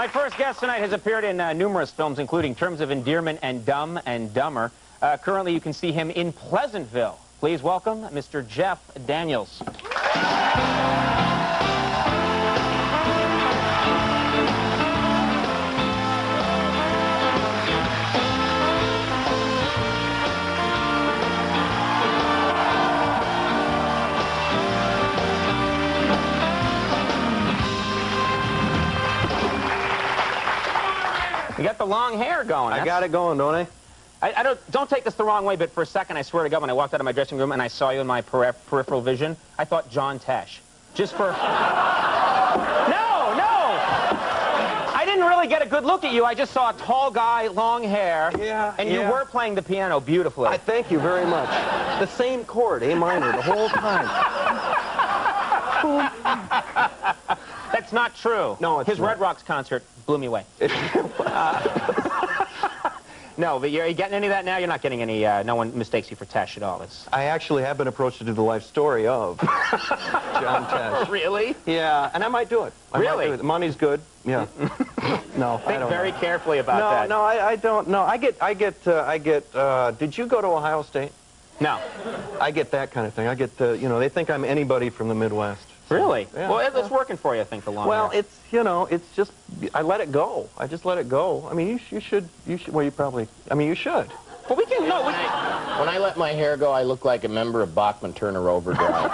My first guest tonight has appeared in numerous films, including Terms of Endearment and Dumb and Dumber. Currently, you can see him in Pleasantville. Please welcome Mr. Jeff Daniels. You got the long hair going. I got it going, don't I? Don't take this the wrong way, but for a second, I swear to God, when I walked out of my dressing room and I saw you in my peripheral vision, I thought John Tesh. Just for... No! I didn't really get a good look at you. I just saw a tall guy, long hair. Yeah, and you were playing the piano beautifully. I thank you very much. The same chord, A minor, the whole time. That's not true. No, it's His not. Red Rocks concert blew me away. No, but are you getting any of that now? You're not getting any, no one mistakes you for Tesh at all. I actually have been approached to do the life story of John Tesh. Really? Yeah, and I might do it. Really? The money's good. Yeah. No, I Think don't very know. carefully about that. No, I don't. No, I get, did you go to Ohio State? No. I get that kind of thing. I get the, they think I'm anybody from the Midwest. Really? Yeah. Well, it's working for you, I think, the long Well, hair. it's just, I let it go. I just let it go. I mean, you should, well, you probably, you should. But we can, no, When I let my hair go, I look like a member of Bachman Turner Overdrive.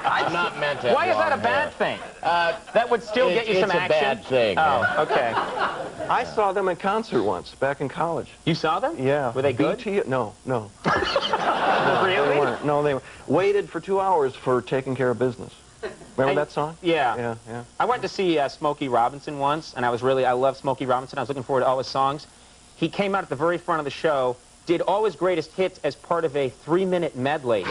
I'm not meant to have Why is that a long bad hair. thing? That would still get you some action? It's a bad thing. Oh, okay. I saw them in concert once, back in college. You saw them? Yeah. Were they good? No. Really? They weren't. No, they waited for 2 hours for Taking Care of Business. Remember that song? Yeah. Yeah. I went to see Smokey Robinson once, and I love Smokey Robinson. I was looking forward to all his songs. He came out at the very front of the show, did all his greatest hits as part of a 3-minute medley,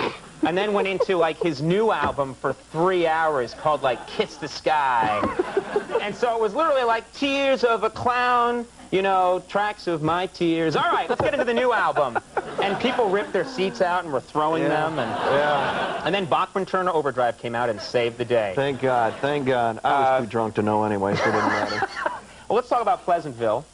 and then went into, like, his new album for 3 hours called, like, Kiss the Sky. And so it was literally like Tears of a Clown, tracks of my tears. All right, let's get into the new album. And people ripped their seats out and were throwing them. And then Bachman Turner Overdrive came out and saved the day. Thank God, thank God. I was too drunk to know anyway, so it didn't matter. Well, let's talk about Pleasantville.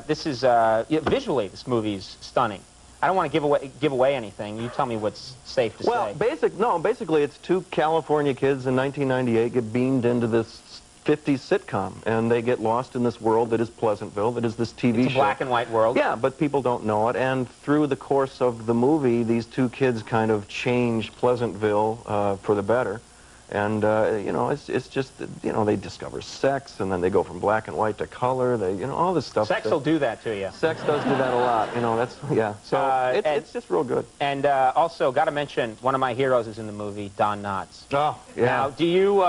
This is, visually, this movie's stunning. I don't want to give away anything. You tell me what's safe to say. Well, basically, it's two California kids in 1998 get beamed into this 50s sitcom, and they get lost in this world that is Pleasantville, that is this TV show. It's a black and white world. Yeah, but people don't know it, and through the course of the movie, these two kids kind of change Pleasantville for the better. And, it's just, they discover sex, and then they go from black and white to color, all this stuff. Sex will do that to you. Sex does do that a lot, yeah. So it's just real good. And also, got to mention, one of my heroes is in the movie, Don Knotts. Oh, yeah. Now, do you,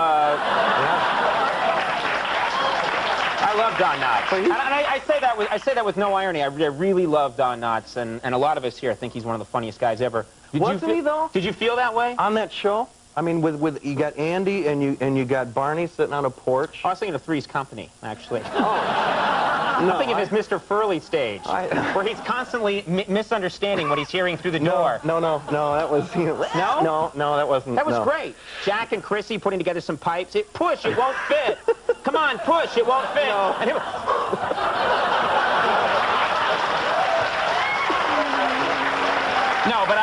I love Don Knotts. And I say that with no irony. I really love Don Knotts, and a lot of us here think he's one of the funniest guys ever. Wasn't he, though? Did you feel that way? On that show? I mean, with you got Andy and you got Barney sitting on a porch. I was thinking of Three's Company, actually. Oh. I'm thinking of his Mr. Furley stage, where he's constantly misunderstanding what he's hearing through the door. No, that was... No? No, that wasn't... That was great. Jack and Chrissy putting together some pipes. Push, it won't fit. Come on, push, it won't fit. No. And No, but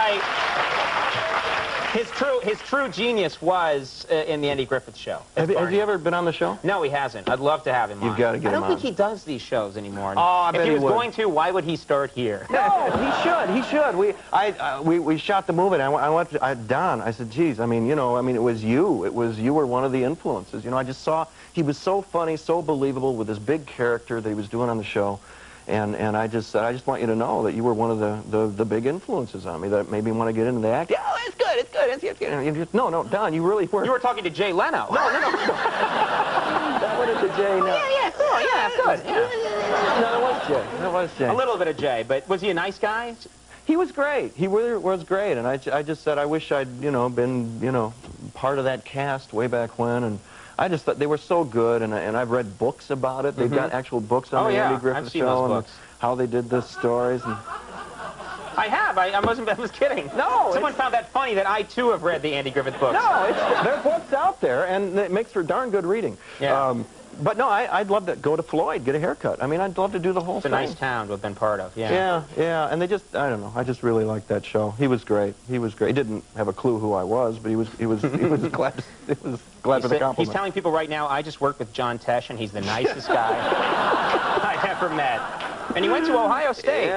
his true genius was in the Andy Griffith Show. Has he ever been on the show? No, he hasn't. I'd love to have him on. You've got to get him on. I don't think he does these shows anymore. Oh, I bet if he was would. going to, why would he start here? No, he should. We shot the movie, and I went to Don. I said, geez, it was you. You were one of the influences. I just saw he was so funny, so believable with this big character that he was doing on the show. And I just said, I just want you to know that you were one of the big influences on me that made me want to get into the act. Yeah, oh, it's good. No, Don, you really were. You were talking to Jay Leno. No. That was the Jay. No. Yeah, cool. Yeah, good. Yeah. No, that was Jay. A little bit of Jay, but was he a nice guy? He was great. He really was great. And I just said, I wish I'd, been, part of that cast way back when. And I just thought they were so good, and I've read books about it. They've got actual books on the Andy Griffith Show and how they did the stories. And I have. I was kidding. No. Someone found that funny that I, too, have read the Andy Griffith books. No, there are books out there, and it makes for darn good reading. Yeah. But no, I'd love to go to Floyd, get a haircut. I mean, I'd love to do the whole thing. It's a nice town to have been part of, yeah. Yeah, yeah, and they just, I don't know, I just really liked that show. He was great. He was great. He didn't have a clue who I was, but he was glad for the compliment. He's telling people right now, I just worked with John Tesh, and he's the nicest guy I've ever met. And he went to Ohio State.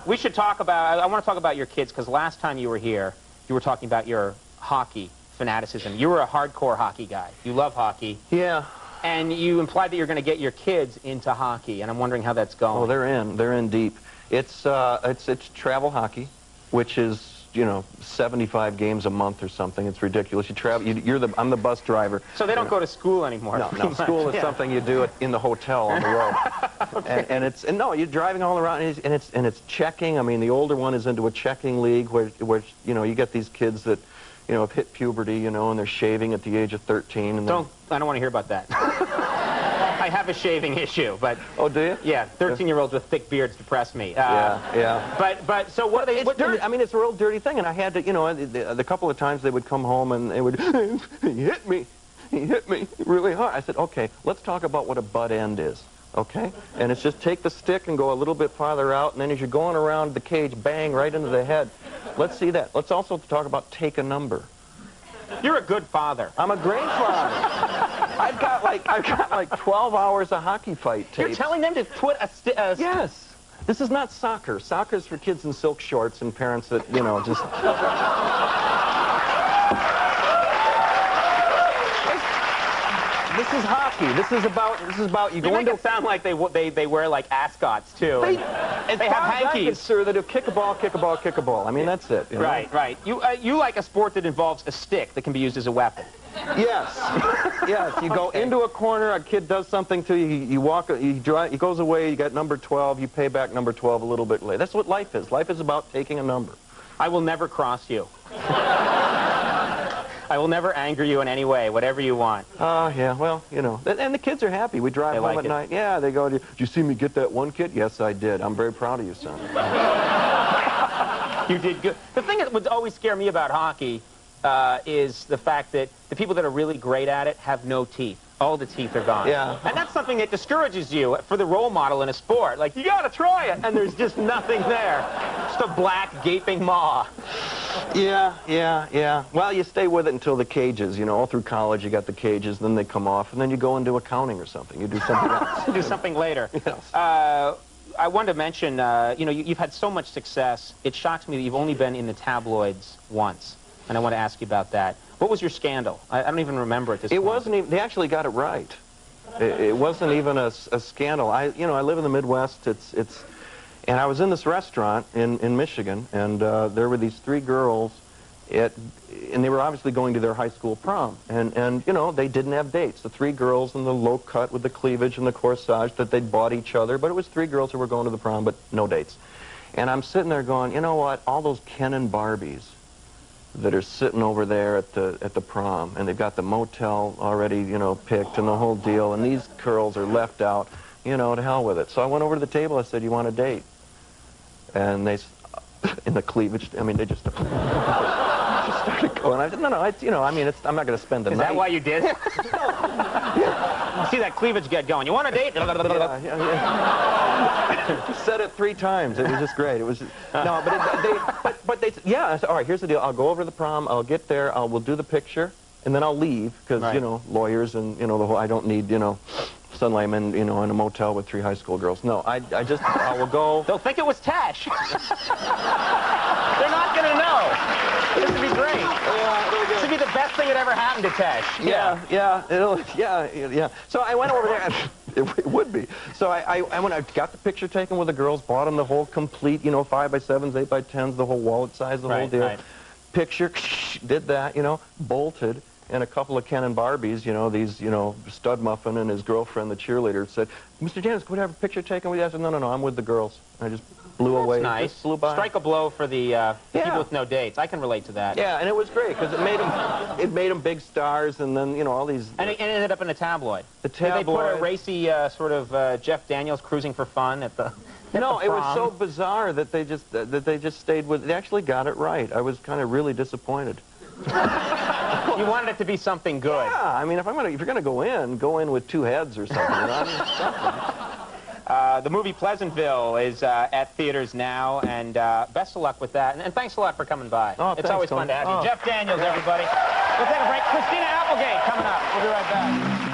We should talk about, I want to talk about your kids, because last time you were here, you were talking about your hockey fanaticism. You were a hardcore hockey guy. You love hockey. Yeah. And you implied that you're going to get your kids into hockey, and I'm wondering how that's going. Oh, they're in deep. It's travel hockey, which is, you know, 75 games a month or something. It's ridiculous. You travel. I'm the bus driver. So they don't go to school anymore. No. School is something you do in the hotel on the road. Okay. And no, you're driving all around, and it's checking. I mean, the older one is into a checking league where you know, you get these kids that, you know, have hit puberty, you know, and they're shaving at the age of 13. And I don't want to hear about that. I have a shaving issue, but... Oh, do you? Yeah, 13-year-olds with thick beards depress me. Yeah. But so what are they... It's dirty. I mean, it's a real dirty thing, and I had to, you know, the couple of times they would come home and they would, he hit me really hard. I said, okay, let's talk about what a butt end is, okay? And it's just take the stick and go a little bit farther out, and then as you're going around the cage, bang, right into the head. Let's see that. Let's also talk about take a number. You're a good father. I'm a great father. I've got like 12 hours of hockey fight tapes. You're telling them to put a Yes. This is not soccer. Soccer's for kids in silk shorts and parents that, you know, just... This is hockey. This is about you go into... You make it sound like they wear like ascots too. They have hankies. Sir, that if kick a ball, kick a ball, kick a ball. I mean, that's it. You know? Right. You like a sport that involves a stick that can be used as a weapon. Yes. Yes. You go into a corner, a kid does something to you, you walk, he goes away, you got number 12, you pay back number 12 a little bit later. That's what life is. Life is about taking a number. I will never cross you. I will never anger you in any way, whatever you want. Yeah, well, you know. And the kids are happy. We drive home at night. Yeah, they go, did you see me get that one kid? Yes, I did. I'm very proud of you, son. You did good. The thing that would always scare me about hockey is the fact that the people that are really great at it have no teeth. All the teeth are gone. Yeah. And that's something that discourages you for the role model in a sport. Like, you gotta try it, and there's just nothing there. Just a black, gaping maw. Yeah. Well, you stay with it until the cages, you know. All through college, you got the cages, then they come off, and then you go into accounting or something. You do something else. Do something later. Yes. I wanted to mention, you know, you've had so much success. It shocks me that you've only been in the tabloids once, and I want to ask you about that. What was your scandal? I don't even remember at this point. It wasn't even, they actually got it right. It wasn't even a scandal. You know, I live in the Midwest. And I was in this restaurant in Michigan, and there were these three girls, and they were obviously going to their high school prom. And you know, they didn't have dates. The three girls in the low cut with the cleavage and the corsage that they'd bought each other, but it was three girls who were going to the prom, but no dates. And I'm sitting there going, you know what, all those Ken and Barbies that are sitting over there at the prom, and they've got the motel already, you know, picked and the whole deal, and these girls are left out, you know, to hell with it. So I went over to the table, I said, you want a date? And they, in the cleavage, I mean, they just started going. I said, no, it's, you know, I mean, I'm not going to spend the night. Is that why you did it? See that cleavage get going. You want a date? Yeah. Said it 3 times. It was just great. It was just, no, but they, yeah. I said, all right, here's the deal. I'll go over to the prom. I'll get there. We'll do the picture, and then I'll leave because you know, lawyers and you know the whole. I don't need, you know, suddenly I'm in, you know, in a motel with 3 high school girls. No, I will go. They'll think it was Tash. They're not gonna know. This would be great. Yeah, this would be the best thing that ever happened to Tash. Yeah. So I went over there. It would be. So I got the picture taken with the girls, bought them the whole complete, you know, 5x7s, 8x10s, the whole wallet size, the whole deal. Right. Picture, did that, you know, bolted. And a couple of Ken and Barbies, you know, these, you know, Stud Muffin and his girlfriend, the cheerleader, said, Mr. Janis, could we have a picture taken with you? I said, no, I'm with the girls. And I just blew away. Nice. Just flew by. Strike a blow for the people with no dates. I can relate to that. Yeah, and it was great because it made them big stars, and then, you know, all these. And it ended up in a tabloid. The tabloid. Did they put a racy sort of Jeff Daniels cruising for fun at the. No, it was so bizarre that they just stayed with. They actually got it right. I was kind of really disappointed. You wanted it to be something good. Yeah, I mean, if you're gonna go in with 2 heads or something. You know, I mean, something. The movie Pleasantville is at theaters now, and best of luck with that. And thanks a lot for coming by. Oh, it's thanks, always Tony. fun to have you. Jeff Daniels, everybody. We'll take a break. Christina Applegate coming up. We'll be right back.